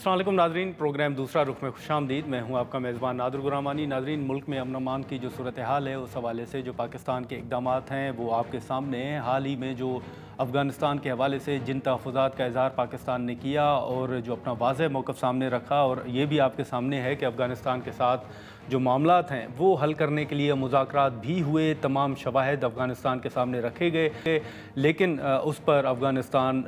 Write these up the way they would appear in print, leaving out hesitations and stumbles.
अस्सलाम वालेकुम नाज़रीन, प्रोग्राम दूसरा रुख में खुशामदीद। मैं हूं आपका मेज़बान नादिर गुरामानी। नाज़रीन, मुल्क में अमन अमान की जो सूरत हाल है उस हवाले से जो पाकिस्तान के इक़दामात हैं वो आपके सामने हैं। हाल ही में जो अफ़गानिस्तान के हवाले से जिन तहफ़्फ़ुज़ात का इज़हार पाकिस्तान ने किया और जो अपना वाज़ेह मौक़िफ़ सामने रखा, और ये भी आपके सामने है कि अफ़गानिस्तान के साथ जो मामलात हैं वो हल करने के लिए मुज़ाकरात भी हुए, तमाम शवाहिद अफ़गानिस्तान के सामने रखे गए, लेकिन उस पर अफ़गानिस्तान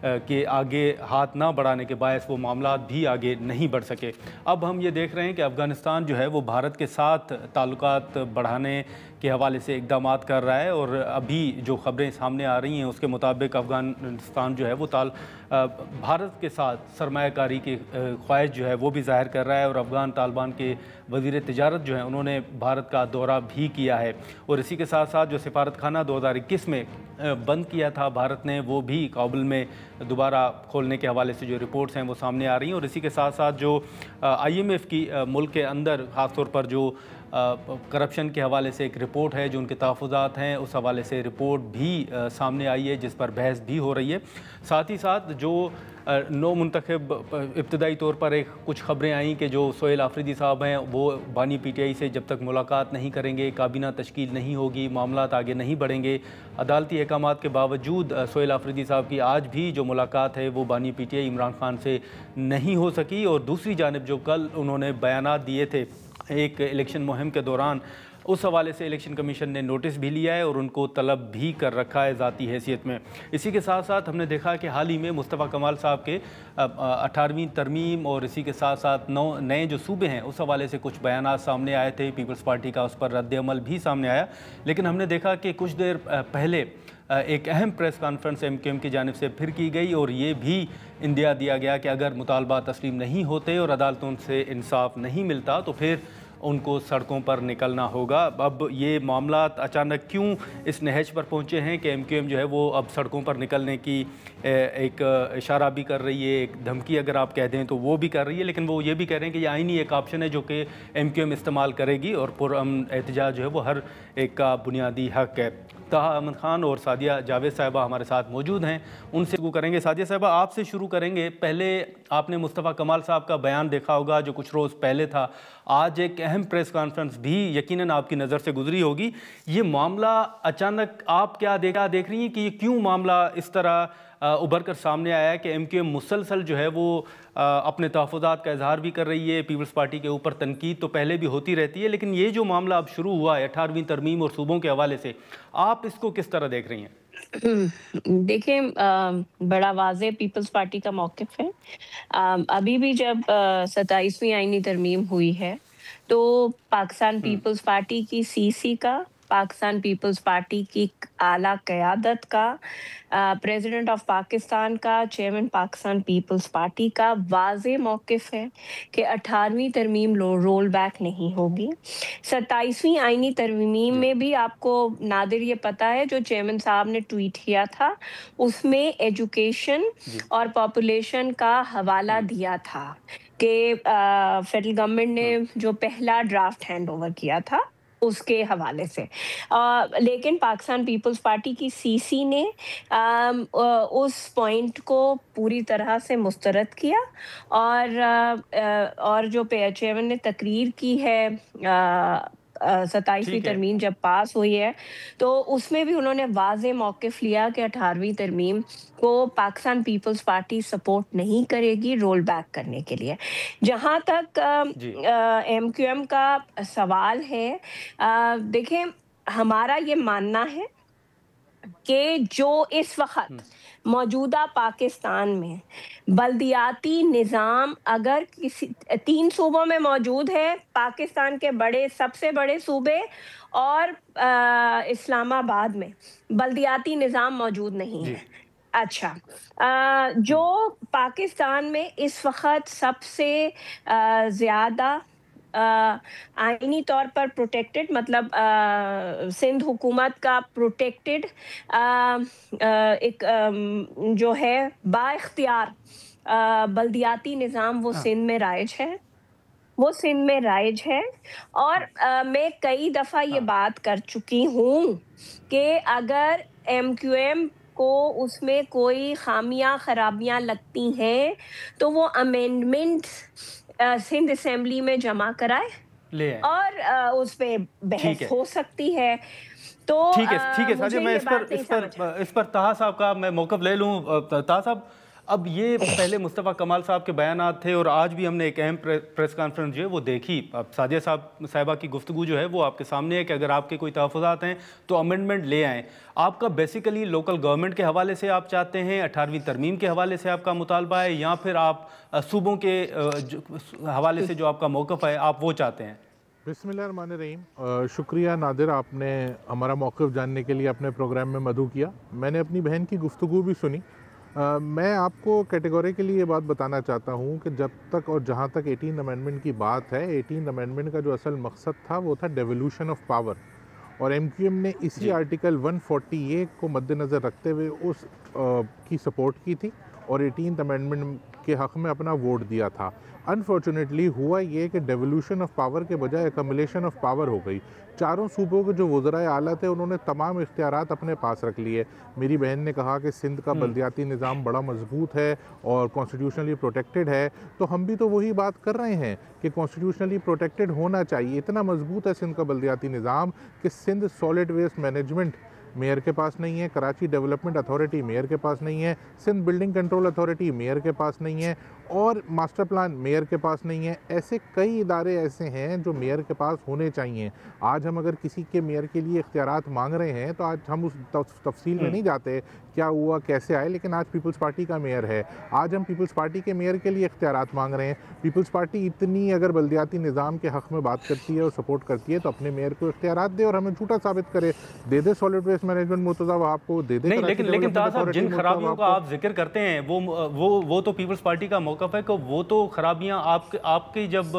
के आगे हाथ ना बढ़ाने के बायस वो मामलात भी आगे नहीं बढ़ सके। अब हम ये देख रहे हैं कि अफ़गानिस्तान जो है वो भारत के साथ ताल्लुकात बढ़ाने के हवाले से इक़दामात कर रहा है, और अभी जो ख़बरें सामने आ रही हैं उसके मुताबिक अफ़गानिस्तान जो है वो भारत के साथ सरमायाकारी की ख्वाहिश जो है वो भी ज़ाहिर कर रहा है, और अफ़गान तालिबान के वज़ीर तिजारत जो हैं उन्होंने भारत का दौरा भी किया है। और इसी के साथ साथ जो सफारतखाना 2021 में बंद किया था भारत ने, वो भी काबुल में दोबारा खोलने के हवाले से जो रिपोर्ट्स हैं वो सामने आ रही हैं। और इसी के साथ साथ जो IMF की मुल्क के अंदर ख़ास तौर पर जो करप्शन के हवाले से एक रिपोर्ट है, जो उनके तहफ़्फ़ुज़ात हैं उस हवाले से रिपोर्ट भी सामने आई है, जिस पर बहस भी हो रही है। साथ ही साथ जो नौ मुंतखब इब्तदाई तौर पर एक कुछ ख़बरें आईं कि जो सोहेल आफरीदी साहब हैं वो बानी PTI से जब तक मुलाकात नहीं करेंगे, काबीना तश्कील नहीं होगी, मामलात आगे नहीं बढ़ेंगे। अदालती अहकामात के बावजूद सोहेल आफरीदी साहब की आज भी जो मुलाकात है वो बानी PTI इमरान खान से नहीं हो सकी। और दूसरी जानिब जो कल उन्होंने बयानात दिए थे एक इलेक्शन मुहिम के दौरान, उस हवाले से इलेक्शन कमीशन ने नोटिस भी लिया है और उनको तलब भी कर रखा है ज़ाती हैसियत में। इसी के साथ साथ हमने देखा कि हाल ही में मुस्तफ़ा कमाल साहब के 18वीं तरमीम और इसी के साथ साथ 9 नए जो सूबे हैं उस हवाले से कुछ बयानात सामने आए थे। पीपल्स पार्टी का उस पर रद्द-ए-अमल भी सामने आया, लेकिन हमने देखा कि कुछ देर पहले एक अहम प्रेस कॉन्फ्रेंस MQM की जानिब से फिर की गई, और ये भी इंदिया दिया गया कि अगर मुतालबा तस्लीम नहीं होते और अदालतों से इंसाफ नहीं मिलता तो फिर उनको सड़कों पर निकलना होगा। अब ये मामलात अचानक क्यों इस नहज पर पहुँचे हैं कि MQM जो है वो अब सड़कों पर निकलने की एक इशारा भी कर रही है, एक धमकी अगर आप कह दें तो वो भी कर रही है, लेकिन वो ये भी कह रहे हैं कि ये आईनी एक ऑप्शन है जो कि MQM इस्तेमाल करेगी, और पुरअमन एहतजाज जो है वो हर एक का बुनियादी हक़ है। ताहा अमन खान और सादिया जावेद साहिबा हमारे साथ मौजूद हैं, उनसे शुरू करेंगे। सादिया साहिबा, आपसे शुरू करेंगे। पहले आपने मुस्तफ़ा कमाल साहब का बयान देखा होगा जो कुछ रोज़ पहले था, आज एक अहम प्रेस कॉन्फ्रेंस भी यकीनन आपकी नज़र से गुजरी होगी। ये मामला अचानक आप क्या देख रही हैं कि ये क्यों मामला इस तरह उभर कर सामने आया है कि MQM मुसलसल जो है वो अपने तहफ़्फ़ुज़ात का इजहार भी कर रही है, पीपल्स पार्टी के ऊपर तनकीद तो पहले भी होती रहती है, लेकिन ये जो मामला अब शुरू हुआ है 18वीं तरमीम और सूबों के हवाले से, आप इसको किस तरह देख रही हैं? देखिए, बड़ा वाज़ेह पीपल्स पार्टी का मौक़िफ़ है। अभी भी जब 27वीं आईनी तरमीम हुई है तो पाकिस्तान पीपल्स पार्टी की CC का, पाकिस्तान पीपल्स पार्टी की आला क़यादत का, प्रेसिडेंट ऑफ पाकिस्तान का, चेयरमैन पाकिस्तान पीपल्स पार्टी का वाज़ेह मौक़िफ़ है कि 18वीं तरमीम रोल बैक नहीं होगी। 27वीं आईनी तरमीम जी। में भी आपको नादिर ये पता है जो चेयरमैन साहब ने ट्वीट किया था, उसमें एजुकेशन जी। और पॉपुलेशन का हवाला दिया था कि फेडरल गवर्नमेंट ने जो पहला ड्राफ्ट हैंड ओवर किया था उसके हवाले से। लेकिन पाकिस्तान पीपल्स पार्टी की CC ने उस पॉइंट को पूरी तरह से मुस्तरद किया, और जो चेयरमैन ने तकरीर की है 27वीं ठीक है। तरमीम जब पास हुई है तो उसमें भी उन्होंने वाज़ेह मौक़िफ़ लिया कि 18वीं तरमीम को पाकिस्तान पीपल्स पार्टी सपोर्ट नहीं करेगी रोल बैक करने के लिए। जहाँ तक जी। MQM का सवाल है, देखें, हमारा ये मानना है कि जो इस वक़्त मौजूदा पाकिस्तान में बल्दियाती निज़ाम अगर किसी 3 सूबों में मौजूद है, पाकिस्तान के सबसे बड़े सूबे और इस्लामाबाद में बल्दियाती निज़ाम मौजूद नहीं जी। है। अच्छा, जो पाकिस्तान में इस वक़्त सबसे ज़्यादा आईनी तौर पर प्रोटेक्टेड, मतलब सिंध हुकूमत का प्रोटेक्टेड एक जो है बाइख्तियार बल्दियाती निज़ाम वो हाँ। सिंध में राइज है। वो सिंध में राइज है, और मैं कई दफ़ा ये हाँ। बात कर चुकी हूँ कि अगर MQM کو اس میں کوئی خامیاں خرابیاں لگتی ہیں تو وہ امینڈمنٹ سندھ اسمبلی میں جمع کرائے لے آئیں. اور اس پہ ٹھیک بحث ہے ہو سکتی ہے. تو ٹھیک ہے سادیہ، مجھے میں یہ بات نہیں سمجھ. اس پر طاہا صاحب کا میں موقف لے لوں. طاہا صاحب، اب یہ پہلے مصطفیٰ کمال صاحب کے بیانات تھے اور آج بھی ہم نے ایک اہم پریس کانفرنس جو ہے وہ دیکھی. اب سادیہ صاحبہ کی گفتگو جو ہے وہ آپ کے سامنے ہے کہ اگر آپ کے کوئی تحفظات ہیں تو امینڈمنٹ لے آئیں. آپ کا بیسیکلی لوکل گورنمنٹ کے حوالے سے آپ چاہتے ہیں، 18ویں ترمیم کے حوالے سے آپ کا مطالبہ ہے، یا پھر آپ صوبوں کے حوالے سے جو آپ کا موقف ہے آپ وہ چاہتے ہیں؟ بسم اللہ الرحمن الرحیم. شکریہ نادر، آپ نے ہمارا موقف جاننے کے لیے اپنے پروگرام میں مدعو کیا. میں نے اپنی بہن کی گفتگو بھی سنی. میں آپ کو کیٹیگوریکلی یہ بات بتانا چاہتا ہوں کہ جب تک اور جہاں تک 18 امینڈمنٹ کی بات ہے، 18 امینڈمنٹ کا جو اصل مقصد تھا وہ تھا ڈیولوشن آف پاور، اور ایم کیو ایم نے اسی آرٹیکل 148 کو مد نظر رکھتے ہوئے اس کی سپورٹ کی تھی اور 18 امینڈمنٹ کے حق میں اپنا ووٹ دیا تھا. انفارچونیٹلی ہوا یہ کہ ڈیولوشن آف پاور کے بجائے ایکمولیشن آف پاور ہو گئی. چاروں صوبوں کے جو وزرائے اعلیٰ تھے انہوں نے تمام اختیارات اپنے پاس رکھ لیے. میری بہن نے کہا کہ سندھ کا بلدیاتی نظام بڑا مضبوط ہے اور کانسٹیٹیوشنلی پروٹیکٹڈ ہے، تو ہم بھی تو وہی بات کر رہے ہیں کہ کانسٹیٹیوشنلی پروٹیکٹڈ ہونا چاہیے. اتنا مضبوط ہے سندھ کا بلدیاتی نظام کہ Sindh solid waste management mayor کے پاس نہیں ہے، کراچی ڈیولپمنٹ اتھارٹی میئر کے پاس نہیں ہے، Sindh building control authority mayor کے پاس نہیں ہے، اور ماسٹر پلان میئر کے پاس نہیں ہے. ایسے کئی ادارے ایسے ہیں جو میئر کے پاس ہونے چاہیے. آج ہم اگر کسی کے میئر کے لیے اختیارات مانگ رہے ہیں تو آج ہم اس تفصیل میں نہیں جاتے کیا ہوا کیسے آئے، لیکن آج پیپلز پارٹی کا میئر ہے. آج ہم پیپلز پارٹی کے میئر کے لیے اختیارات مانگ رہے ہیں. پیپلز پارٹی اتنی اگر بلدیاتی نظام کے حق میں بات کرتی ہے اور سپورٹ کرتی ہے تو اپنے میئر کو اختیارات دے اور ہمیں جھوٹا ثابت کرے. دے دے سالڈ ویسٹ مینجمنٹ مرتضیٰ وہاب کو، دے دے. نہیں، لیکن طاہا صاحب جن خرابیوں کا آپ ذکر کرتے ہیں وہ تو پیپلز پارٹی کا موقف ہے کہ وہ تو خرابیاں آپ کی جب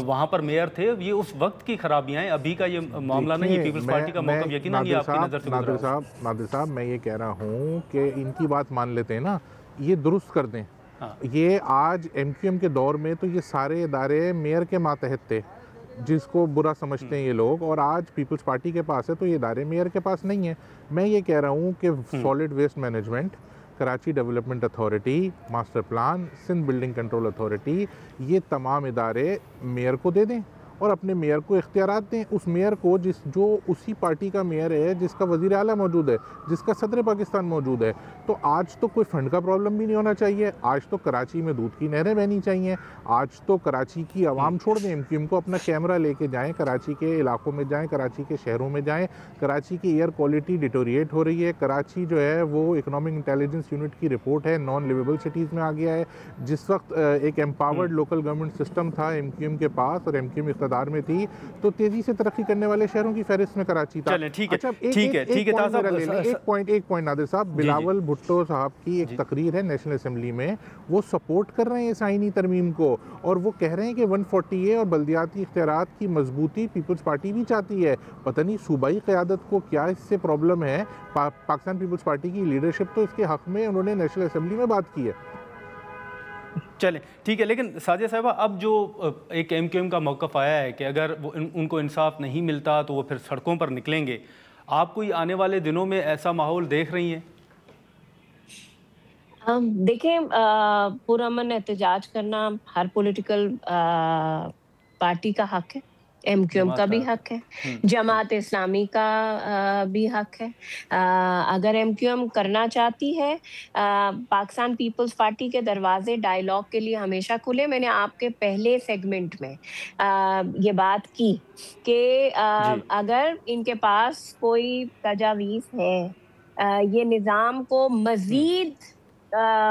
وہاں پر میئر تھے یہ اس وقت کی خرابیاں ہیں، ابھی کا یہ معاملہ نہیں ہے. پیپلز پارٹی کا موقف یقیناً یہ آپ کی نظر سے گزرا ہو. نادر صاحب میں یہ کہہ رہا ہوں کہ ان کی بات مان لیتے ہیں نا، یہ درست کر دیں. یہ آج ایم کیو ایم کے دور میں تو یہ سارے ادارے میئر کے ماتحت تھے جس کو برا سمجھتے ہیں یہ لوگ، اور آج پیپلز پارٹی کے پاس ہے تو یہ ادارے میئر کے پاس نہیں ہیں. میں یہ کہہ رہا ہوں کہ solid waste management, Karachi development authority, master plan, Sindh building control authority, یہ تمام ادارے میئر کو دے دیں اور اپنے میئر کو اختیارات دیں. اس میئر کو جو اسی پارٹی کا میئر ہے جس کا وزیر اعلیٰ موجود ہے، جس کا صدر پاکستان موجود ہے. تو آج تو کوئی فنڈ کا پرابلم بھی نہیں ہونا چاہیے. آج تو کراچی میں دودھ کی نہریں بہنی چاہیے. آج تو کراچی کی عوام چھوڑ دیں، ایم کیو ایم کو اپنا کیمرہ لے کے جائیں، کراچی کے علاقوں میں جائیں، کراچی کے شہروں میں جائیں. کراچی کی ایئر کوالٹی ڈیٹوریٹ ہو رہی ہے. کراچی جو ہے وہ اکنامک انٹیلیجنس یونٹ کی رپورٹ ہے نان لیویبل سٹیز میں آ گیا ہے. جس وقت ایک ایمپاورڈ لوکل گورنمنٹ سسٹم تھا ایم کیو ایم کے پاس اور ایم کیو ایم اقتدار میں تھی تو تیزی سے ترقی کرنے والے شہروں کی فہرست میں کراچی تھا. چلیں ٹھیک ہے ایک پوائنٹ نادر صاحب، بلاول بھٹو صاحب کی ایک تقریر ہے نیشنل اسمبلی میں، وہ سپورٹ کر رہے ہیں اس آئینی ترمیم کو اور وہ کہہ رہے ہیں کہ 140A اور بلدیاتی اختیارات کی مضبوطی پیپلز پارٹی بھی چاہتی ہے. پتہ نہیں صوبائی قیادت کو کیا اس سے پرابلم ہے. پاکستان پیپلز پارٹی کی لیڈرشپ تو اس کے حق میں انہوں نے نیشنل اسمبلی میں بات کی ہے. چلیں ٹھیک ہے، لیکن سادیہ صاحبہ اب جو ایک ایم کیو ایم کا موقف آیا ہے کہ اگر ان کو انصاف نہیں ملتا تو وہ پھر سڑکوں پر نکلیں گے، آپ کوئی آنے والے دنوں میں ایسا ماحول دیکھ رہی ہیں؟ دیکھیں، پرامن احتجاج کرنا ہر پولیٹیکل پارٹی کا حق ہے. ایم کیو ایم کا بھی حق ہے، جماعت اسلامی کا بھی حق ہے. اگر ایم کیو ایم کرنا چاہتی ہے، پاکستان پیپلز پارٹی کے دروازے ڈائیلاگ کے لیے ہمیشہ کھلے. میں نے آپ کے پہلے سیگمنٹ میں یہ بات کی کہ اگر ان کے پاس کوئی تجاویز ہے یہ نظام کو مزید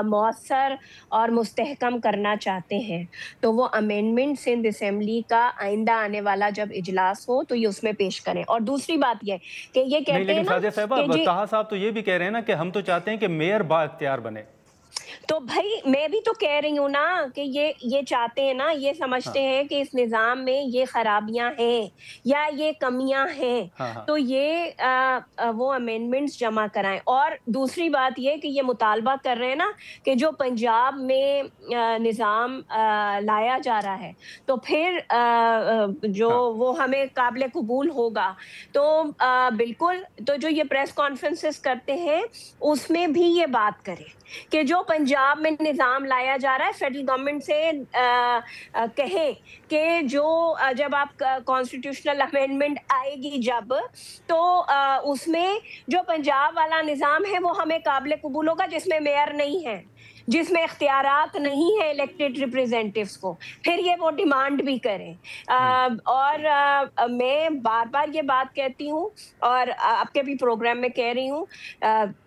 مؤثر اور مستحکم کرنا چاہتے ہیں تو وہ امینڈمنٹ سندھ اسمبلی کا آئندہ آنے والا جب اجلاس ہو تو یہ اس میں پیش کریں. اور دوسری بات یہ کہ یہ کہتے ہیں نا کہ طاہا صاحب تو یہ بھی کہہ رہے ہیں نا کہ ہم تو چاہتے ہیں کہ میئر با اختیار بنے. तो भाई मैं भी तो कह रही हूँ ना कि ये चाहते हैं ना, ये समझते हाँ, हैं कि इस निज़ाम में ये खराबियां हैं या ये कमियां हैं, हाँ, हाँ, तो ये वो अमेंडमेंट्स जमा कराएं। और दूसरी बात ये कि ये मुतालबा कर रहे हैं ना कि जो पंजाब में निज़ाम लाया जा रहा है, तो फिर जो हाँ, वो हमें काबिल कबूल होगा। तो बिल्कुल, तो जो ये प्रेस कॉन्फ्रेंसेस करते हैं उसमें भी ये बात करें कि जो पंजाब में निज़ाम लाया जा रहा है, फेडरल गवर्नमेंट से कहें कि जो जब आप कॉन्स्टिट्यूशनल अमेंडमेंट आएगी जब, तो उसमें जो पंजाब वाला निज़ाम है वो हमें काबिल कबूल होगा, जिसमें मेयर नहीं है, जिसमें इख्तियारात नहीं है इलेक्टेड रिप्रेजेंटेटिव्स को, फिर ये वो डिमांड भी करें। और मैं बार बार ये बात कहती हूँ और आपके भी प्रोग्राम में कह रही हूँ,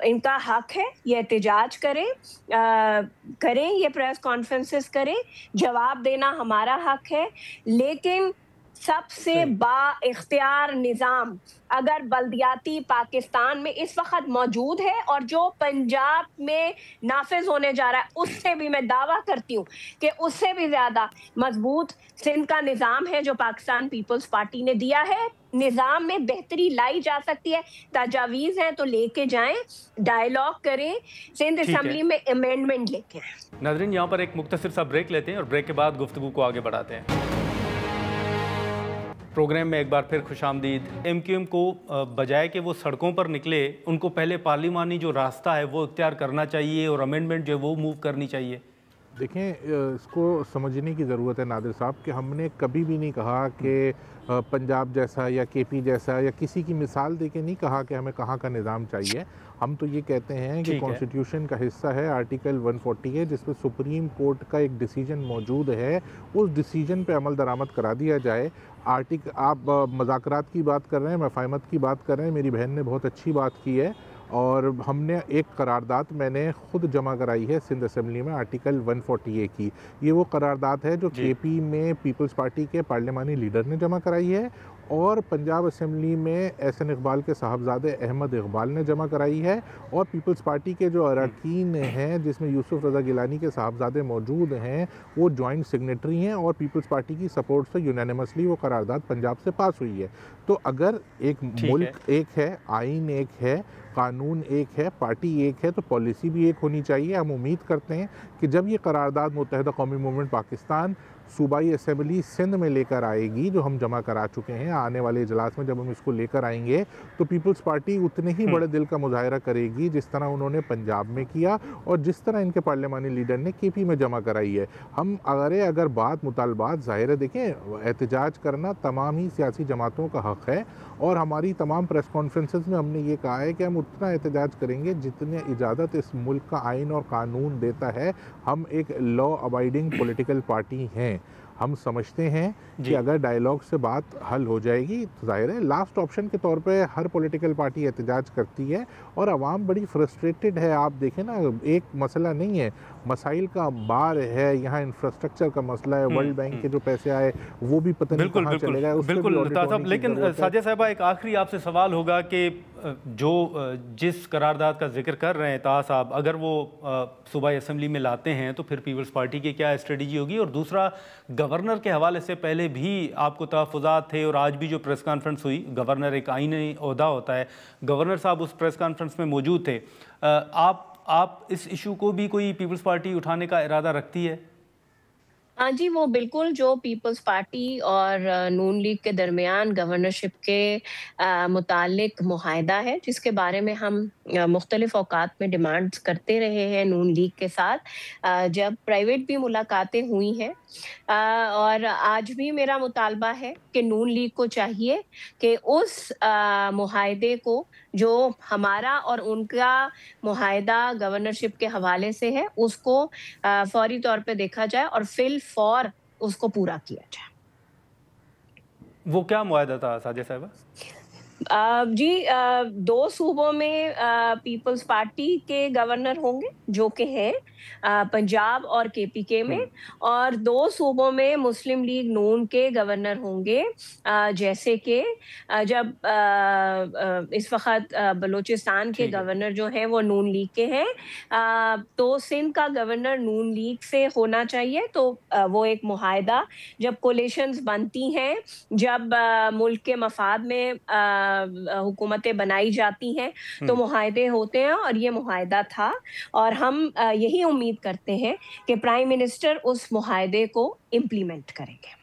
इनका हक है ये एहतजाज करें, करें ये प्रेस कॉन्फ्रेंसेस करें, जवाब देना हमारा हक है। लेकिन सबसे सही, बाइख्तियार निज़ाम अगर बल्दियाती पाकिस्तान में इस वक्त मौजूद है और जो पंजाब में नाफिज होने जा रहा है, उससे भी मैं दावा करती हूँ कि उससे भी ज्यादा मजबूत सिंध का निज़ाम है जो पाकिस्तान पीपल्स पार्टी ने दिया है। निज़ाम में बेहतरी लाई जा सकती है, तजावीज़ हैं तो लेके जाएं, डायलॉग करें, सिंध ठीक है। असेंबली में अमेंडमेंट लेके आएं। नाज़रीन, यहाँ पर एक मुख्तसर सा ब्रेक लेते हैं और ब्रेक के बाद गुफ्तगू को आगे बढ़ाते हैं। प्रोग्राम में एक बार फिर खुशामदीद। एमक्यूएम को बजाय कि वो सड़कों पर निकले, उनको पहले पार्लिमानी जो रास्ता है वो इख्तियार करना चाहिए और अमेंडमेंट जो है वो मूव करनी चाहिए। देखें, इसको समझने की ज़रूरत है नादिर साहब कि हमने कभी भी नहीं कहा कि पंजाब जैसा या केपी जैसा या किसी की मिसाल दे के नहीं कहा कि हमें कहाँ का निज़ाम चाहिए। हम तो ये कहते हैं कि कॉन्स्टिट्यूशन का हिस्सा है आर्टिकल 140 है, जिसमें सुप्रीम कोर्ट का एक डिसीजन मौजूद है, उस डिसीजन पे अमल दरामद करा दिया जाए। आप मज़ाकरात की बात कर रहे हैं, मफाहमत की बात कर रहे हैं, मेरी बहन ने बहुत अच्छी बात की है और हमने एक करारदाद मैंने खुद जमा कराई है सिंध असेंबली में आर्टिकल 140A की। ये वो करारदाद है जो केपी में पीपल्स पार्टी के पार्लिमानी लीडर ने जमा कराई है और पंजाब असेंबली में एहसन इकबाल के साहबजादे अहमद इकबाल ने जमा कराई है और पीपल्स पार्टी के जो अरकान हैं जिसमें यूसुफ रज़ा गिलानी के साहबजादे मौजूद हैं, वो जॉइंट सिग्नेटरी हैं और पीपल्स पार्टी की सपोर्ट से यूनानिमसली वो करारदाद पंजाब से पास हुई है। तो अगर एक मुल्क एक है, आइन एक है, कानून एक है, पार्टी एक है, तो पॉलिसी भी एक होनी चाहिए। हम उम्मीद करते हैं कि जब ये करारदाद मुत्तहिदा कौमी मूवमेंट पाकिस्तान सूबाई असेंबली सिंध में लेकर आएगी, जो हम जमा करा चुके हैं, आने वाले इजलास में जब हम इसको लेकर आएंगे तो पीपल्स पार्टी उतने ही बड़े दिल का मुजाहरा करेगी जिस तरह उन्होंने पंजाब में किया और जिस तरह इनके पार्लिमानी लीडर ने केपी में जमा कराई है। हम अगर बात मुतालबात ज़ाहिर है, देखें, एहतजाज करना तमाम ही सियासी जमातों का हक़ है और हमारी तमाम प्रेस कॉन्फ्रेंसेस में हमने ये कहा है कि हम उतना एहतजाज करेंगे जितने इजाज़त इस मुल्क का आइन और कानून देता है। हम एक लॉ अबाइडिंग पॉलिटिकल पार्टी हैं। हम समझते हैं कि अगर डायलॉग से बात हल हो जाएगी तो जाहिर है लास्ट ऑप्शन के तौर पे हर पॉलिटिकल पार्टी एहतजाज करती है और आवाम बड़ी फ्रस्ट्रेटेड है। आप देखें ना, एक मसला नहीं है, मसाइल का बार है, यहाँ इंफ्रास्ट्रक्चर का मसला है, वर्ल्ड बैंक के जो पैसे आए वो भी पता नहीं कहाँ चले गए। बिल्कुल। लेकिन साजिद साहिबा, एक आखिरी आपसे सवाल होगा कि जो जिस करारदाद का जिक्र कर रहे हैं ताहा साहब, अगर वो सूबाई असेंबली में लाते हैं तो फिर पीपल्स पार्टी की क्या स्ट्रेटजी होगी? और दूसरा, गवर्नर के हवाले से पहले भी आपको तहफ़्फ़ुज़ात थे और आज भी जो प्रेस कॉन्फ्रेंस हुई, गवर्नर एक आईनी ओहदा होता है, गवर्नर साहब उस प्रेस कॉन्फ्रेंस में मौजूद थे। आप इस इशू को भी कोई पीपल्स पार्टी उठाने का इरादा रखती है? हाँ जी, वो बिल्कुल जो पीपल्स पार्टी और नून लीग के दरमियान गवर्नरशिप के मुतालिक मुआहदा है, जिसके बारे में हम मुख्तलिफ औकात में डिमांड्स करते रहे हैं नून लीग के साथ, जब प्राइवेट भी मुलाकातें हुई हैं। और आज भी मेरा मुतालबा है कि नून लीग को चाहिए कि उस मुआहदे को, जो हमारा और उनका मुआहदा गवर्नरशिप के हवाले से है, उसको फौरी तौर पे देखा जाए और फिल फौर उसको पूरा किया जाए। वो क्या मुआहदा था साजिद साहिबा? जी, 2 सूबों में पीपल्स पार्टी के गवर्नर होंगे जो कि हैं पंजाब और केपीके में, और 2 सूबों में मुस्लिम लीग नून के गवर्नर होंगे, जैसे कि जब इस वक़्त बलूचिस्तान के ठीक है। गवर्नर जो हैं वो नून लीग के हैं, तो सिंध का गवर्नर नून लीग से होना चाहिए। तो वो एक मुआहदा जब कोलिशंस बनती हैं, जब मुल्क के मफाद में हुकूमतें बनाई जाती हैं, तो मुआहदे होते हैं, और ये मुआहदा था, और हम यही उम्मीद करते हैं कि प्राइम मिनिस्टर उस मुआहदे को इम्प्लीमेंट करेंगे।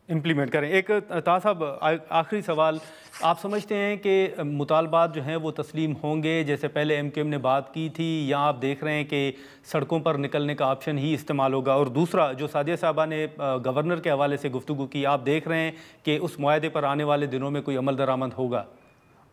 इम्प्लीमेंट करें। एक ताहा साहब, आखिरी सवाल, आप समझते हैं कि मुतालबात जो हैं वो तस्लीम होंगे जैसे पहले एमक्यूएम ने बात की थी, या आप देख रहे हैं कि सड़कों पर निकलने का ऑप्शन ही इस्तेमाल होगा? और दूसरा, जो सादिया साहबा ने गवर्नर के हवाले से गुफ्तगू की, आप देख रहे हैं कि उस मुआहदे पर आने वाले दिनों में कोई अमल दरामद होगा?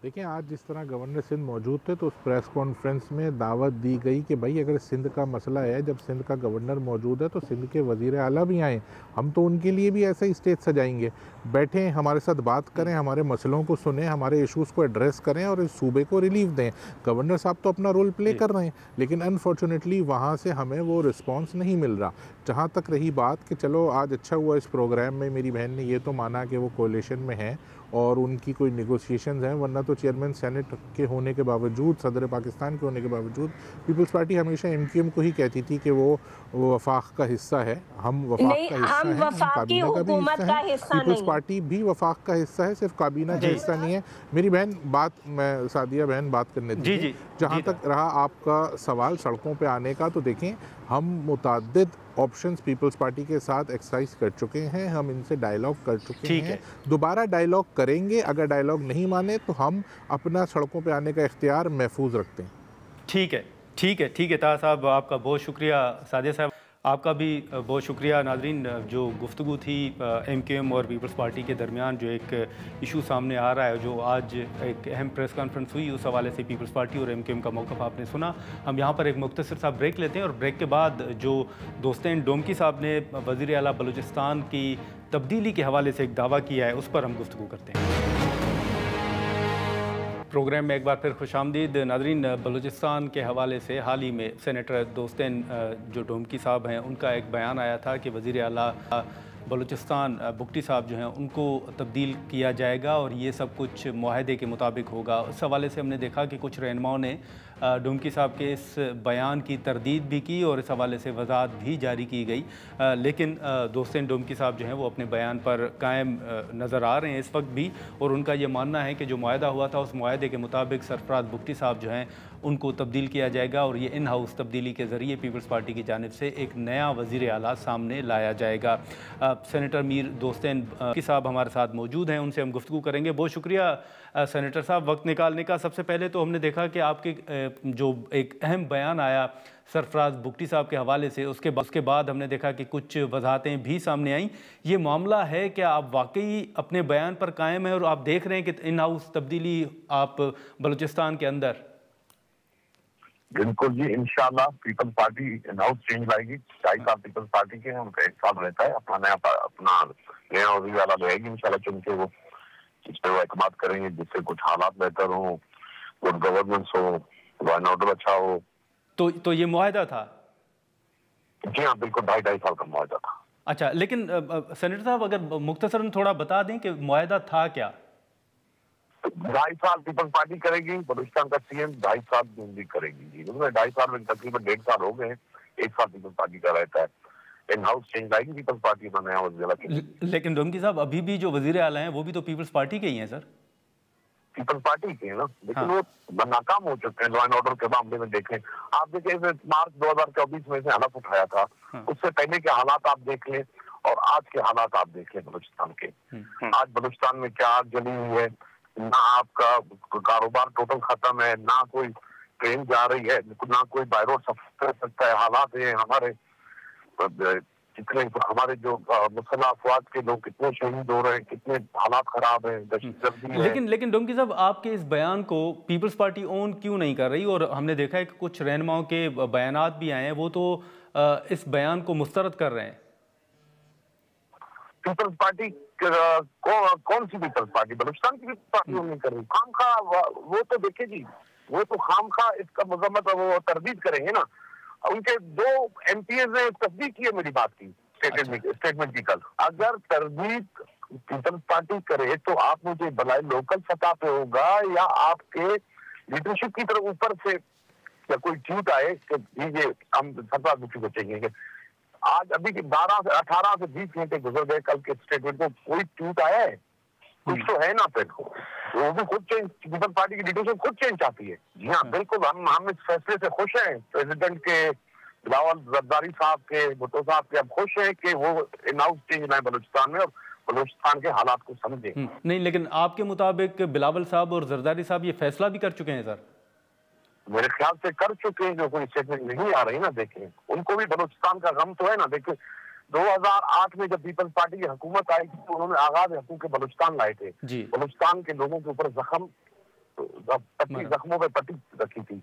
देखिए, आज जिस तरह गवर्नर सिंध मौजूद थे तो उस प्रेस कॉन्फ्रेंस में दावत दी गई कि भाई अगर सिंध का मसला है, जब सिंध का गवर्नर मौजूद है तो सिंध के वज़ीर आला भी आएँ, हम तो उनके लिए भी ऐसा ही स्टेज सजाएंगे, बैठें, हमारे साथ बात करें, हमारे मसलों को सुनें, हमारे इश्यूज़ को एड्रेस करें और इस सूबे को रिलीफ दें। गवर्नर साहब तो अपना रोल प्ले कर रहे हैं, लेकिन अनफॉर्चुनेटली वहाँ से हमें वो रिस्पॉन्स नहीं मिल रहा। जहाँ तक रही बात कि चलो आज अच्छा हुआ इस प्रोग्राम में मेरी बहन ने ये तो माना कि वो कोलिशन में है और उनकी कोई नेगोशिएशंस हैं, वरना तो चेयरमैन सेनेट के होने के बावजूद, सदर पाकिस्तान के होने के बावजूद, पीपल्स पार्टी हमेशा एमक्यूएम को ही कहती थी कि वो वफाक का हिस्सा है। हम वफाक का हिस्सा हैं, हम काबीना का भी हिस्सा हैं। पीपल्स पार्टी भी वफाक का हिस्सा है, सिर्फ काबीना का हिस्सा नहीं है। मेरी बहन मैं सादिया बहन बात करने दीजिए। जहाँ तक रहा आपका सवाल सड़कों पे आने का, तो देखें, हम मुतअद्दिद ऑप्शंस पीपल्स पार्टी के साथ एक्सरसाइज कर चुके हैं, हम इनसे डायलॉग कर चुके हैं, दोबारा डायलॉग करेंगे। अगर डायलॉग नहीं माने तो हम अपना सड़कों पे आने का इख्तियार महफूज रखते हैं। ठीक है, ठीक है, ठीक है। ताहा साहब, आपका बहुत शुक्रिया। सादिया साहब, आपका भी बहुत शुक्रिया। नाज़रीन, जो गुफ्तगू थी एमक्यूएम और पीपल्स पार्टी के दरमियान, जो एक इशू सामने आ रहा है, जो आज एक अहम प्रेस कॉन्फ्रेंस हुई, उस हवाले से पीपल्स पार्टी और एमक्यूएम का मौक़िफ़ आपने सुना। हम यहाँ पर एक मुख्तसर सा ब्रेक लेते हैं, और ब्रेक के बाद जो दोस्तें डोमकी साहब ने वज़ीर आला बलूचिस्तान की तब्दीली के हवाले से एक दावा किया है, उस पर हम गुफ्तगू करते हैं। प्रोग्राम में एक बार फिर खुशामदीद। नाज़रीन, बलूचिस्तान के हवाले से हाल ही में सेनेटर दोस्तेन जो डोमकी साहब हैं, उनका एक बयान आया था कि वज़ीर आला बलूचिस्तान बुगटी साहब जो हैं उनको तब्दील किया जाएगा और ये सब कुछ मुआहदे के मुताबिक होगा। उस हवाले से हमने देखा कि कुछ रहनुमाओं ने डोमकी साहब के इस बयान की तरदीद भी की और इस हवाले से वजाहत भी जारी की गई, लेकिन दोस्तेन डोमकी साहब जो हैं वो अपने बयान पर कायम नज़र आ रहे हैं इस वक्त भी, और उनका ये मानना है कि जो मुआहदा हुआ था उस मुआहदे के मुताबिक सरफराज बुगटी साहब जो हैं उनको तब्दील किया जाएगा, और ये इन हाउस तब्दीली के ज़रिए पीपल्स पार्टी की जानिब से एक नया वज़ीर आला सामने लाया जाएगा। सेनेटर मीर दोस्तेन की साहब हमारे साथ मौजूद हैं, उनसे हम गुफ्तगू करेंगे। बहुत शुक्रिया सेनेटर साहब वक्त निकालने का। सबसे पहले तो हमने देखा कि आपके जो एक अहम बयान आया सरफराज बुगटी साहब के हवाले से, उसके बाद हमने देखा कि कुछ वजाहतें भी सामने आईं। ये मामला है कि आप वाकई अपने बयान पर कायम हैं और आप देख रहे हैं कि इन हाउस तब्दीली आप बलूचिस्तान के अंदर? बिल्कुल जी, इंशाल्लाह peoples party in house change लाएगी। 4 साल पीपल्स पार्टी के हैं, उनका 1 साल रहता है, अपना नया वज़ीर आला रहेगी इंशाल्लाह चुन के, वो जिस पर वो एतमाद करेंगे, जिससे कुछ हालात बेहतर हो, गुड गवर्नेंस हो, लॉ एंड ऑर्डर अच्छा हो। तो ये मुआहदा था? जी हाँ, बिल्कुल 2.5 साल का मुआहदा था। अच्छा, लेकिन सेनेटर साहब अगर मुख्तसरन थोड़ा बता दें कि मुआहदा था क्या? 2.5 साल पीपल्स पार्टी करेगी, बलूचिस्तान का सीएम 2.5 साल भी करेगी जी। उसमें 2.5 साल में तकरीबन 1.5 साल हो गए हैं, 1 साल पीपल्स पार्टी का रहता है। इन हाउस चेंज लाएगी पीपल्स पार्टी में नया वज़ीर आला। लेकिन डोमकी साहब, अभी भी जो वज़ीर आला हैं वो भी तो पीपल्स पार्टी के ही हैं सर। पीपल्स पार्टी के हैं ना, लेकिन वो नाकाम हो चुके हैं लॉ एंड ऑर्डर के मामले में। देखें आप, देखिए मार्च 2024 में से हलफ उठाया था, उससे पहले के हालात आप देख लें और आज के हालात आप देख लें बलूचिस्तान के। आज बलूचिस्तान में क्या आग जली हुई है, ना आपका कारोबार टोटल खत्म है, ना कोई ट्रेन जा रही है, ना कोई बाय रोड सफर कर सकता है। हालात है हमारे कितने, हमारे जो मुसल्लह अफवाज के लोग कितने शहीद हो रहे हैं, कितने हालात खराब हैं, दहशतगर्दी है। लेकिन डोमकी साहब, आपके इस बयान को पीपल्स पार्टी ओन क्यों नहीं कर रही? और हमने देखा है कि कुछ रहनुमाओं के बयानात भी आए हैं, वो तो इस बयान को मुस्तरद कर रहे हैं। पीपल्स पार्टी कौन सी पीपल्स पार्टी, बलूचिस्तान की पीपल्स पार्टी नहीं कर रही। खाम खा वो तो देखे जी, वो तो खाम खा इसका मजम्मत वो तरदीद करेंगे ना। उनके 2 MPs ने तस्दीक की है मेरी बात की, स्टेटमेंट की कल। अगर तरदीद पीपल्स पार्टी करे तो आप मुझे बनाए लोकल सतह पे होगा या आपके लीडरशिप की तरफ ऊपर से या कोई ट्वीट आए कि ये हम सरकार दुखी बचेंगे। आज अभी 12 से 18 से 20 घंटे गुजर गए, कल के स्टेटमेंट को कोई ट्वीट आया है? कुछ तो है ना। फिर वो भी खुद चेंज, पीपल्स पार्टी की लीडरशिप खुद चेंज चाहती है। जी हाँ, बिल्कुल हम इस फैसले से खुश हैं। प्रेसिडेंट के बिलावल जरदारी साहब के, भुट्टो साहब के, अब खुश हैं कि वो इन हाउस चेंज लाए बलूचिस्तान में और बलूचिस्तान के हालात को समझे। नहीं, लेकिन आपके मुताबिक बिलावल साहब और जरदारी साहब ये फैसला भी कर चुके हैं सर? मेरे ख्याल से कर चुके हैं, जो कोई स्टेटमेंट नहीं आ रही ना। देखें, उनको भी बलूचिस्तान का गम तो है ना। देखिए 2008 में जब पीपल्स पार्टी की हुकूमत आई थी तो उन्होंने आगाज हुकूक बलूचिस्तान लाए थे। बलूचिस्तान के लोगों के ऊपर जख्मों पे पट्टी रखी थी।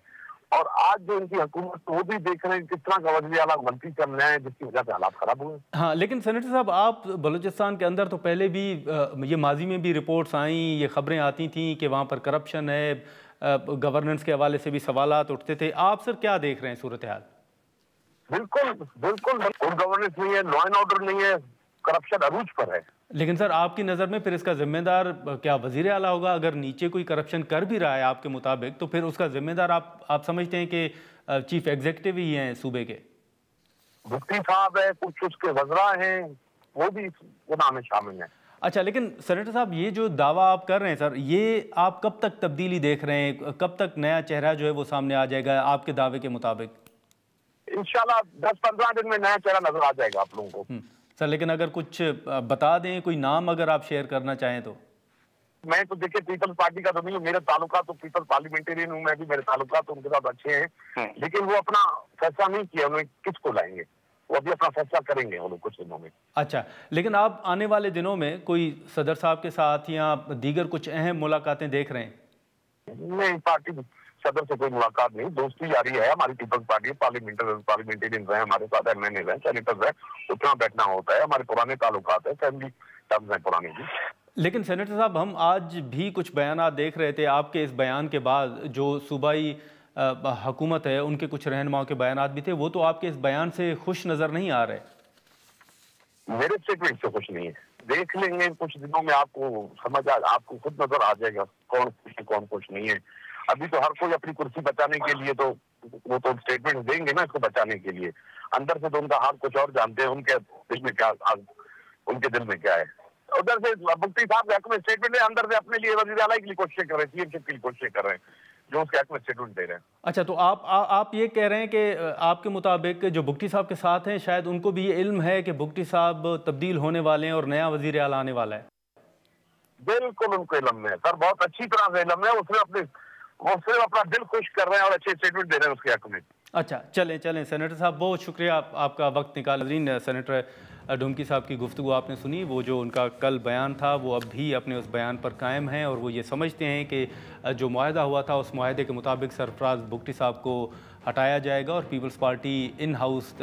और आज जो इनकी हुकूमत, तो वो भी देख रहे हैं किस तरह का वज़ीर आला मंत्री चल रहे हैं, जिसकी वजह से हालात खराब हुए। हाँ, लेकिन सेनेटर साहब, आप बलूचिस्तान के अंदर तो पहले भी ये माजी में भी रिपोर्ट्स आई, ये खबरें आती थी कि वहाँ पर करप्शन है, गवर्नेंस के हवाले से भी सवालात उठते थे। आप सर क्या देख रहे हैं सूरत हाल? बिल्कुल बिल्कुल, गुड गवर्नेंस नहीं है, लॉ एंड ऑर्डर नहीं है, करप्शन अरूज पर है। लेकिन सर आपकी नज़र में फिर इसका जिम्मेदार क्या वजीर आला होगा? अगर नीचे कोई करप्शन कर भी रहा है आपके मुताबिक, तो फिर उसका जिम्मेदार आप समझते हैं कि चीफ एग्जीक्यूटिव ही हैं सूबे के? मुफ्ती साहब है, कुछ उसके वज़रा हैं, वो भी गुनाह में शामिल हैं। अच्छा, लेकिन सेनेटर साहब, ये जो दावा आप कर रहे हैं सर, ये आप कब तक तब्दीली देख रहे हैं? कब तक नया चेहरा जो है वो सामने आ जाएगा आपके दावे के मुताबिक? इंशाल्लाह 10-15 दिन में नया चेहरा नजर आ जाएगा आप लोगों को। सर, लेकिन अगर कुछ बता दें, कोई नाम अगर आप शेयर करना चाहें तो। मैं तो देखिए पीपल्स पार्टी का तो नहीं हूँ, मेरे ताल्लुका तो पीपल्स पार्लियामेंटेरियन हूँ मैं भी, मेरे ताल्लुका तो उनके साथ अच्छे हैं। लेकिन वो अपना फैसला नहीं किया उन्होंने किसको लाएंगे, वो अभी अपना फैसला करेंगे वो लोग कुछ दिनों में। अच्छा, लेकिन आप आने वाले दिनों में कोई सदर साहब के साथ या दीगर कुछ अहम मुलाकातें देख रहे हैं? नहीं, पार्टी सदर से कोई मुलाकात नहीं, दोस्ती जारी है। हमारी पीपल्स पार्टी पार्लियामेंटेरियन है, हमारे साथ एमएनए है, सेनेटर्स है, उतना बैठना होता है। हमारे पुराने ताल्लुकात है, फैमिली टर्म्स हैं पुराने भी। लेकिन सेनेटर साहब, हम आज भी कुछ बयानात देख रहे थे आपके इस बयान के बाद, जो सूबाई हुकूमत है उनके कुछ रहनुमाओं के बयानात भी थे, वो तो आपके इस बयान से खुश नजर नहीं आ रहे। मेरे स्टेटमेंट से खुश नहीं है, देख लेंगे कुछ दिनों में, आपको खुद नजर आ जाएगा कौन खुश है कौन खुश नहीं है। अभी तो हर कोई अपनी कुर्सी बचाने के लिए तो वो तो स्टेटमेंट देंगे ना इसको बचाने के लिए, अंदर से तो उनका हाल कुछ और जानते हैं, उनके दिल में क्या है। उधर से मुफ्ती साहब के हक में स्टेटमेंट है, अंदर से अपने लिए वज़ीर आला के लिए कोशिश कर रहे हैं, सीएमशिप के लिए कोशिश कर रहे हैं, जो उसके हक में स्टेटमेंट दे रहे हैं। अच्छा, तो आप ये कह रहे हैं कि आपके मुताबिक जो भुट्टी साहब के साथ हैं, शायद उनको भी ये इल्म है कि भुट्टी साहब तब्दील होने वाले हैं और नया वज़ीर आला आने वाला है? बिल्कुल उनको इल्म है सर, बहुत अच्छी तरह से इल्म है। वो सिर्फ अपना दिल खुश कर रहे हैं और अच्छे स्टेटमेंट दे रहे हैं उसके हक में। अच्छा, चलें सेनेटर साहब, बहुत शुक्रिया आपका वक्त निकाल। सेनेटर ढुमकी साहब की गुफ्तगू आपने सुनी। वो जो उनका कल बयान था वो अब भी अपने उस बयान पर कायम हैं और वो ये समझते हैं कि जो मुआहदा हुआ था उस मुआहदे के मुताबिक सरफराज भुट्टी साहब को हटाया जाएगा और पीपल्स पार्टी इन हाउस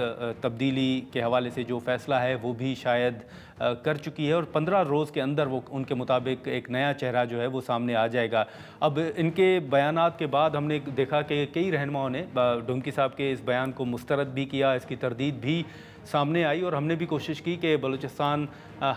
तब्दीली के हवाले से जो फ़ैसला है वो भी शायद कर चुकी है और 15 रोज़ के अंदर वो उनके मुताबिक एक नया चेहरा जो है वो सामने आ जाएगा। अब इनके बयानात के बाद हमने देखा कि कई रहनुमाओं ने ढुमकी साहब के इस बयान को मुस्तरद भी किया, इसकी तरदीद भी सामने आई और हमने भी कोशिश की कि बलूचिस्तान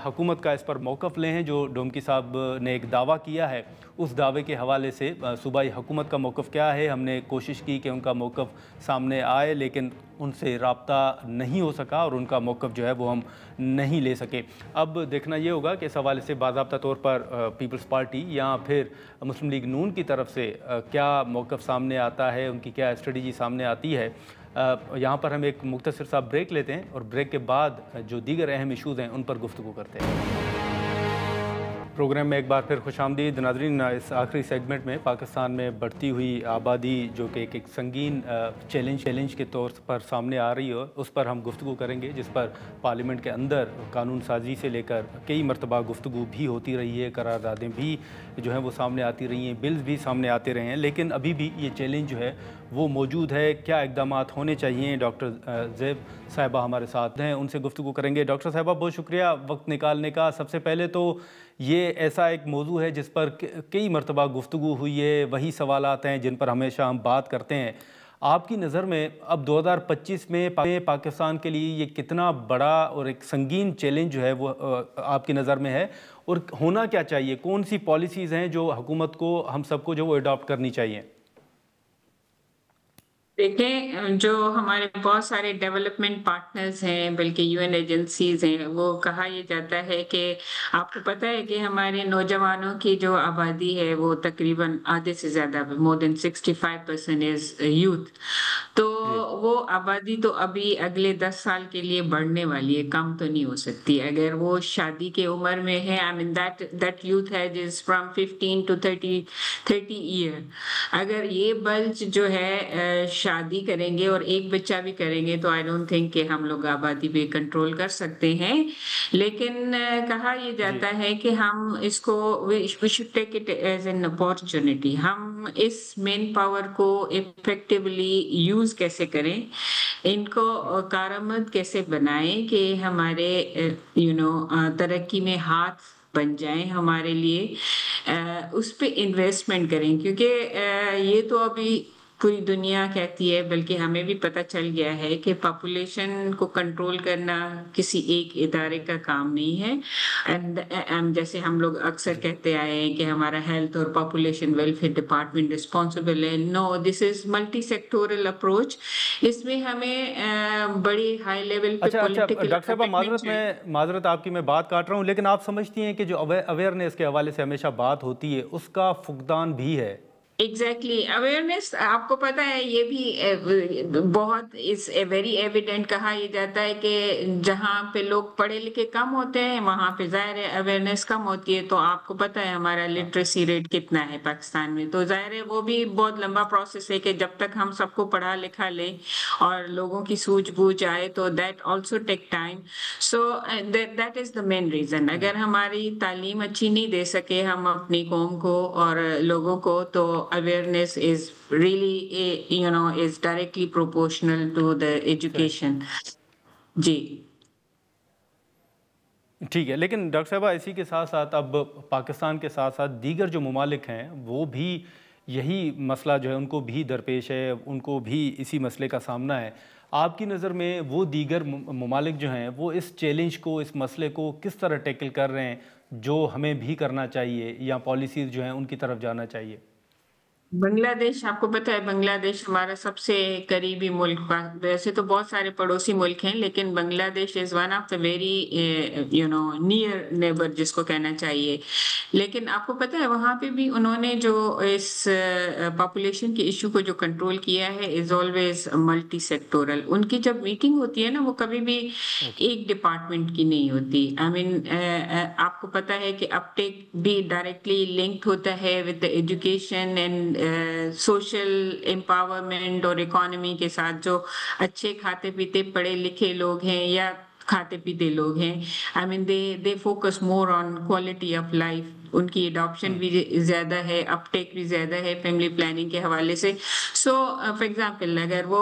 हुकूमत का इस पर मौक़िफ़ लें हैं। जो ढुमकी साहब ने एक दावा किया है उस दावे के हवाले से सूबाई हुकूमत का मौक़िफ़ क्या है, हमने कोशिश की कि उनका मौक़िफ़ सामने आए, लेकिन उनसे रब्ता नहीं हो सका और उनका मौक़िफ़ जो है वो हम नहीं ले सके। अब देखना ये होगा कि इस हवाले से बाज़ाब्ता तौर पर पीपल्स पार्टी या फिर मुस्लिम लीग नून की तरफ से क्या मौक़िफ़ सामने आता है, उनकी क्या स्ट्रेटजी सामने आती है। यहाँ पर हम एक मुख्तसर सा ब्रेक लेते हैं और ब्रेक के बाद जो दीगर अहम इशूज़ हैं उन पर गुफ्तगू करते हैं। प्रोग्राम में एक बार फिर खुशामदीद नाज़रीन। इस आखिरी सेगमेंट में पाकिस्तान में बढ़ती हुई आबादी जो कि एक संगीन चैलेंज के तौर पर सामने आ रही है, उस पर हम गुफ्तगू करेंगे, जिस पर पार्लियामेंट के अंदर कानून साजी से लेकर कई मरतबा गुफ्तगू भी होती रही है, करारदादें भी जो हैं वो सामने आती रही हैं, बिल्स भी सामने आते रहे हैं, लेकिन अभी भी ये चैलेंज जो है वो मौजूद है। क्या इक़दाम होने चाहिए? डॉक्टर ज़ैब साहिबा हमारे साथ हैं, उनसे गुफ्तगू करेंगे। डॉक्टर साहिबा, बहुत शुक्रिया वक्त निकालने का। सबसे पहले तो ये ऐसा एक मौजू है जिस पर कई मरतबा गुफ्तगू हुई है, वही सवालात हैं जिन पर हमेशा हम बात करते हैं। आपकी नज़र में अब 2025 में पाकिस्तान के लिए ये कितना बड़ा और एक संगीन चैलेंज जो है वो आपकी नज़र में है, और होना क्या चाहिए? कौन सी पॉलिसीज़ हैं जो हुकूमत को, हम सबको जो वो अडॉप्ट करनी चाहिए? देखें, जो हमारे बहुत सारे डेवलपमेंट पार्टनर्स हैं, बल्कि यूएन एजेंसीज हैं, वो कहा यह जाता है कि आपको पता है कि हमारे नौजवानों की जो आबादी है वो तकरीबन आधे से ज़्यादा, मोर देन 65% इज यूथ। तो वो आबादी तो अभी अगले 10 साल के लिए बढ़ने वाली है, कम तो नहीं हो सकती। अगर वो शादी के उम्र में है, आई मीन दैट यूथ है इज फ्रॉम 15 to 30 ईयर। अगर ये बल्ज जो है शादी करेंगे और एक बच्चा भी करेंगे तो आई डोंट थिंक कि हम लोग आबादी पे कंट्रोल कर सकते हैं। लेकिन कहा यह जाता है कि हम इसको we should take it as an opportunity. हम इस मेन पावर को इफेक्टिवली यूज कैसे करें, इनको कारआमद कैसे बनाएं कि हमारे तरक्की में हाथ बन जाएं हमारे लिए, उस पे इन्वेस्टमेंट करें। क्योंकि ये तो अभी पूरी दुनिया कहती है, बल्कि हमें भी पता चल गया है कि पॉपुलेशन को कंट्रोल करना किसी एक इदारे का काम नहीं है। एंड जैसे हम लोग अक्सर कहते आए हैं कि हमारा हेल्थ और पॉपुलेशन वेलफेयर डिपार्टमेंट रिस्पॉन्सिबल है। No, this is multi sectoral approach. इसमें हमें बड़ी हाई लेवल पे डॉक्टर साहब, माजरत आपकी मैं बात काट रहा हूँ, लेकिन आप समझती हैं कि जो अवेयरनेस के हवाले से हमेशा बात होती है उसका फुकदान भी है? एग्जैक्टली अवेयरनेस, आपको पता है ये भी बहुत इस वेरी एविडेंट कहा यह जाता है कि जहाँ पे लोग पढ़े लिखे कम होते हैं वहां पे जाहिर है अवेयरनेस कम होती है। तो आपको पता है हमारा लिटरेसी रेट कितना है पाकिस्तान में, तो जाहिर है वो भी बहुत लंबा प्रोसेस है कि जब तक हम सबको पढ़ा लिखा लें और लोगों की सूझबूझ आए तो that also take time. So that is the main reason. अगर हमारी तालीम अच्छी नहीं दे सके हम अपनी कौम को और लोगों को, तो awareness is really is directly proportional to the education। जी ठीक है, लेकिन डॉक्टर साहबा इसी के साथ साथ अब पाकिस्तान के साथ साथ दीगर जो ममालिक हैं वो भी यही मसला जो है उनको भी दरपेश है, उनको भी इसी मसले का सामना है। आपकी नज़र में वो दीगर ममालिक जो हैं वो इस चैलेंज को, इस मसले को किस तरह टैकल कर रहे हैं, जो हमें भी करना चाहिए या पॉलिसीज़ जो हैं उनकी तरफ जाना चाहिए? बांग्लादेश, आपको पता है बांग्लादेश हमारा सबसे करीबी मुल्क, वैसे तो बहुत सारे पड़ोसी मुल्क हैं लेकिन Bangladesh is one of the very near neighbour जिसको कहना चाहिए। लेकिन आपको पता है वहां पे भी उन्होंने जो इस पॉपुलेशन के इशू को जो कंट्रोल किया है इज ऑलवेज मल्टी सेक्टोरल। उनकी जब मीटिंग होती है ना वो कभी भी एक डिपार्टमेंट की नहीं होती। आई मीन आपको पता है कि अपटेक भी डायरेक्टली लिंक्ड होता है with the education and social empowerment और इकोनॉमी के साथ। जो अच्छे खाते पीते पढ़े लिखे लोग हैं या खाते पीते लोग हैं, I mean they focus more on quality of life. उनकी एडॉप्शन भी ज्यादा है, अपटेक भी ज्यादा है फैमिली प्लानिंग के हवाले से। सो फॉर एग्जांपल अगर वो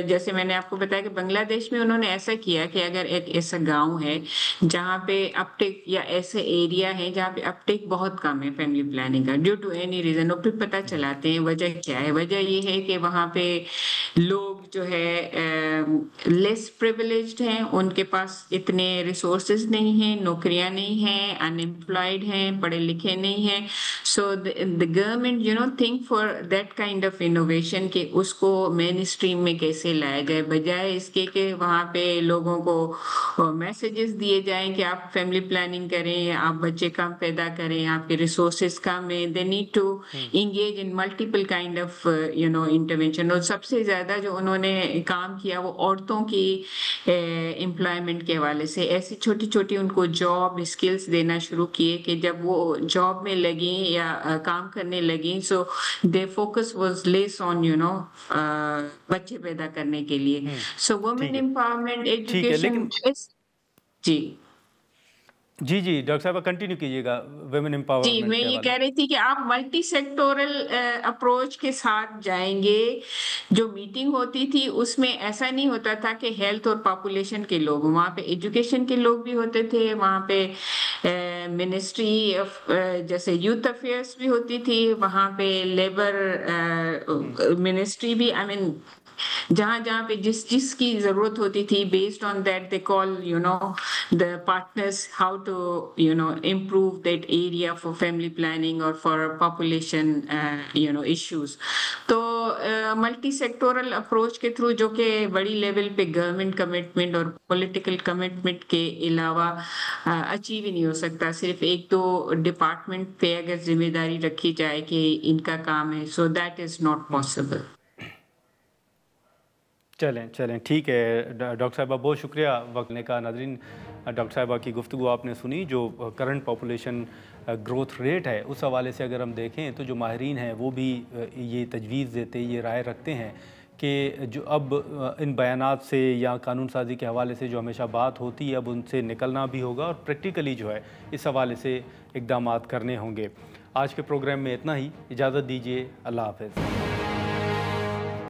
जैसे मैंने आपको बताया कि बांग्लादेश में उन्होंने ऐसा किया कि अगर एक ऐसा गांव है जहाँ पे अपटेक या ऐसे एरिया है जहाँ पे अपटेक बहुत कम है फैमिली प्लानिंग का ड्यू टू एनी रीजन, और फिर पता चलाते हैं वजह क्या है। वजह ये है कि वहाँ पे लोग जो है लेस प्रिविलेज्ड हैं, उनके पास इतने रिसोर्सेज नहीं हैं, नौकरियां नहीं हैं, अनएम्प्लॉयड हैं, पढ़े لکھے نہیں ہیں. سو the government think for that kind of innovation کہ اس کو مین اسٹریم میں کیسے لایا جائے, بجائے اس کے کہ وہاں پہ لوگوں کو میسیجز دیے جائیں کہ آپ فیملی پلاننگ کریں, آپ بچے کم پیدا کریں, آپ کے ریسورسز کم ہیں. They need to engage in multiple kind of intervention. اور سب سے زیادہ جو انہوں نے کام کیا وہ عورتوں کی امپلائمنٹ کے حوالے سے ایسی چھوٹی چھوٹی ان کو جاب اسکلز دینا شروع کیے کہ جب وہ جاب میں لگیں یا کام کرنے لگیں, سو دے فوکس واز لیس آن بچے پیدا کرنے کے لیے. سو وومن امپاورمنٹ ایجوکیشن. جی ڈاکٹر صاحبہ کنٹینیو کیجیے گا ویمن امپاورمنٹ. جی میں یہ کہہ رہی تھی کہ آپ ملٹی سیکٹورل اپروچ کے ساتھ جائیں گے. جو میٹنگ ہوتی تھی اس میں ایسا نہیں ہوتا تھا کہ ہیلتھ اور پاپولیشن کے لوگ, وہاں پہ ایجوکیشن کے لوگ بھی ہوتے تھے, وہاں پہ منسٹری آف جیسے یوتھ افیئرس بھی ہوتی تھی, وہاں پہ لیبر منسٹری بھی, آئی مین جہاں جہاں پہ جس کی ضرورت ہوتی تھی, based on that they call the partners how to improve that area for family planning or for population issues. تو ملٹی سیکٹورل اپروچ کے تھرو, جو کہ بڑی لیول پہ گورنمنٹ کمٹمنٹ اور پولیٹیکل کمٹمنٹ کے علاوہ اچیو ہی نہیں ہو سکتا. صرف ایک دو ڈپارٹمنٹ پہ اگر ذمہ داری رکھی جائے کہ ان کا کام ہے, so that is not possible. چلیں ٹھیک ہے ڈاکٹر صاحبہ, بہت شکریہ وقت نے کا. ناظرین, ڈاکٹر صاحبہ کی گفتگو آپ نے سنی. جو کرنٹ پاپولیشن گروتھ ریٹ ہے اس حوالے سے اگر ہم دیکھیں تو جو ماہرین ہیں وہ بھی یہ تجویز دیتے, یہ رائے رکھتے ہیں کہ جو اب ان بیانات سے یا قانون سازی کے حوالے سے جو ہمیشہ بات ہوتی ہے, اب ان سے نکلنا بھی ہوگا اور پریکٹیکلی جو ہے اس حوالے سے اقدامات کرنے ہوں گے. آج کے پروگرام میں اتنا ہی, اجازت دیجیے, اللہ حافظ.